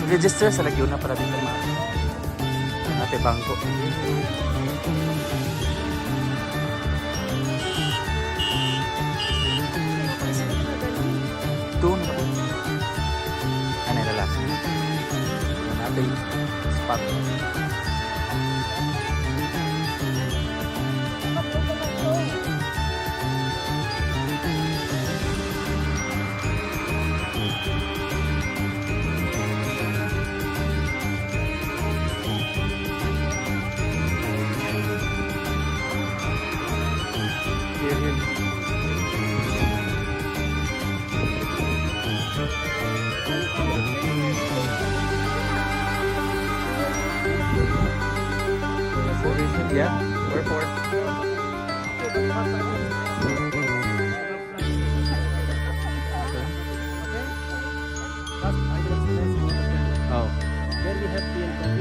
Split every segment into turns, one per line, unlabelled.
register sa Laguna para dito mga ate bangko. Doon na po. Ano yung lalaki? Ano natin spot. Yeah, airport. Oh.
Very happy and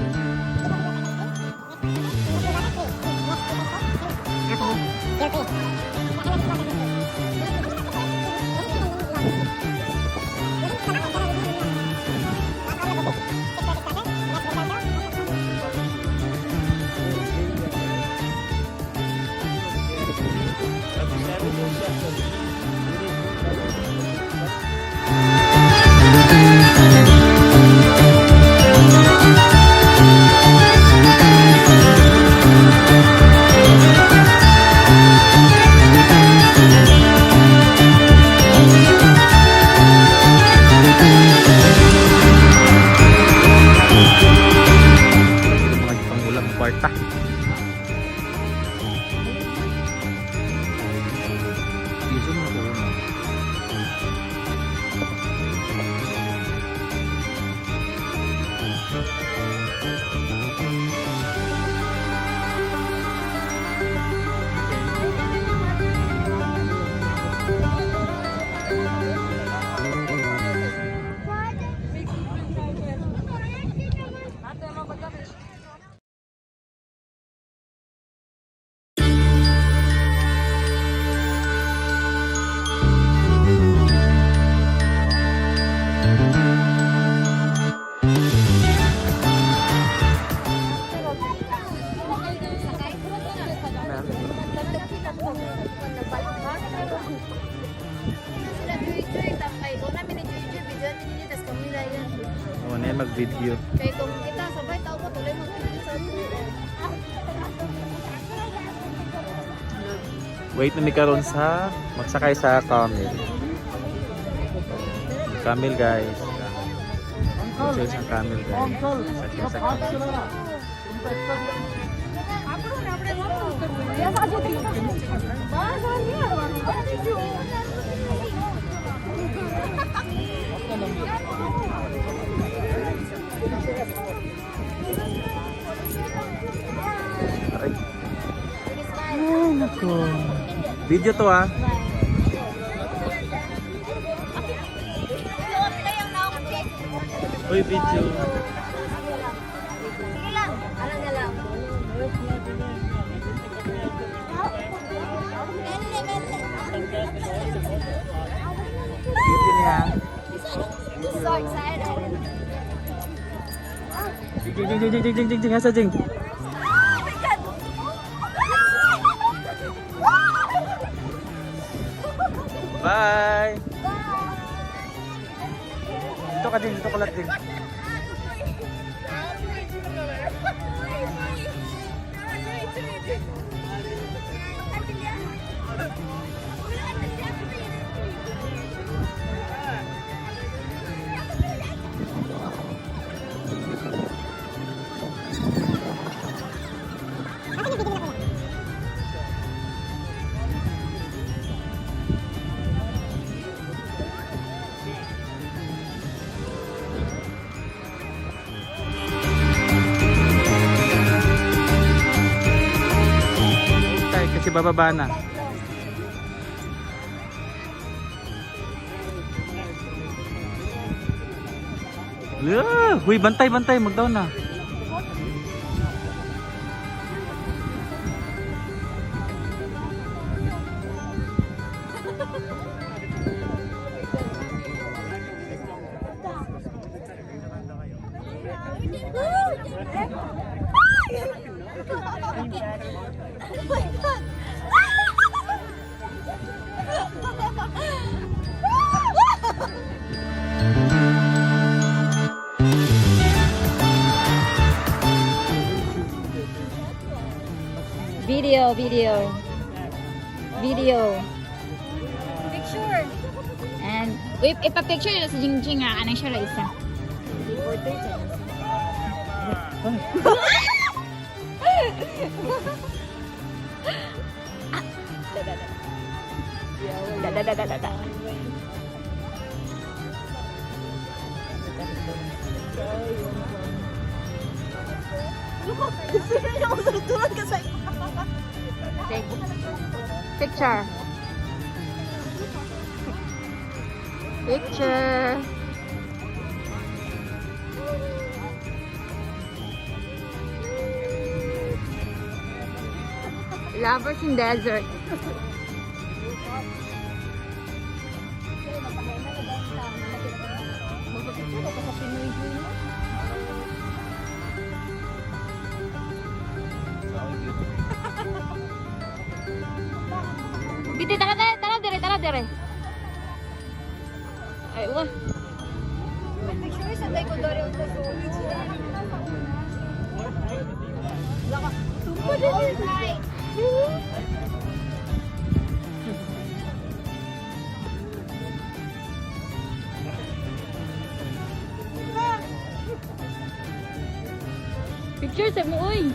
Kwarta. Dito na po na. Oh, na mag-video.
Kaya kung kita sabay tao mo tuloy mag-video sa
Wait na mi karon sa magsakay sa camel. Camel guys. Sakay sa camel guys. Sakay. Ay. Ay, nako. Video to ah. Uy, video.
Sige lang, alam na lang.
Video niya.
So excited.
Jing, asa jing. Bye. Dito ka din, dito ka lang din. Kasi bababa na. Huy, bantay, mag-down na.
Video.
Picture.
And ipa-picture nila sa Jingjing nga. Anong siya isa. Da. Take picture. Picture. Lovers in desert. Biti, tara dire. Ay, wah.
Picture sa tayo ko dari ang photo. Tumpo din.
Picture sa mo, uy.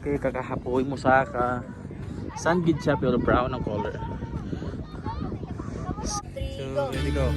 Okay, kakahapoy mo sa sandgid siya pero brown ang color. So, ready go.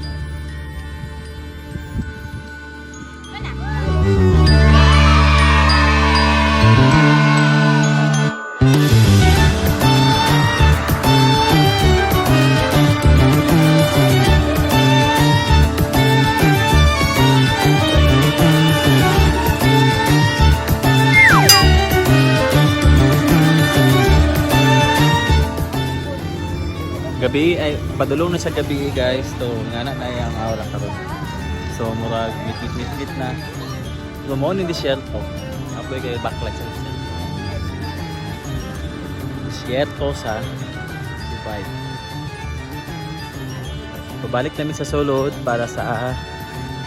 Gabi ay padulong na sa gabi guys. So ngana na yang aura karon. So murag mit na. So mo ni disyerto. Apoy kay backlight sa disyerto sa Dubai. Pabalik namin sa Sulod para sa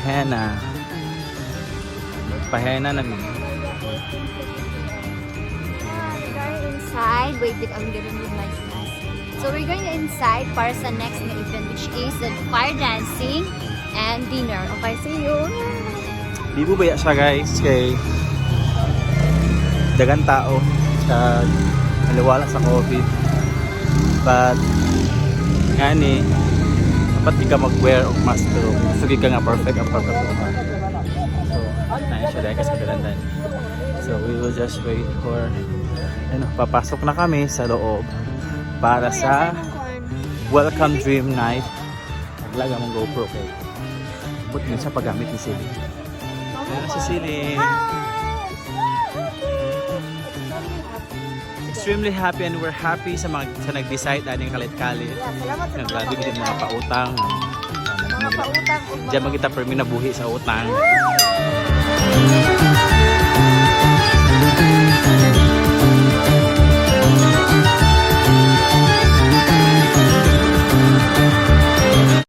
henna. Pahena namin.
We're going inside. Wait, I'm gonna move my mask. So we're going inside para sa next na event, which is the fire dancing and dinner. Okay, see you.
Di po baya siya guys kay dagang tao sa naliwala sa COVID. But ngani dapat di ka mag-wear og mask pero sige ka nga perfect ang pagkatuman. So na siya dahil kasi kalandan. So we will just wait for papasok na kami sa loob para sa welcome dream night. Naglaga mong GoPro kay but yun sa paggamit ni Silly. Ayan si Silly. Extremely happy and we're happy sa mga sa nag-decide aning kalit-kalit. Naglabi kita mga pautang.
Mga pautang.
Diyan magkita permi na buhi sa utang.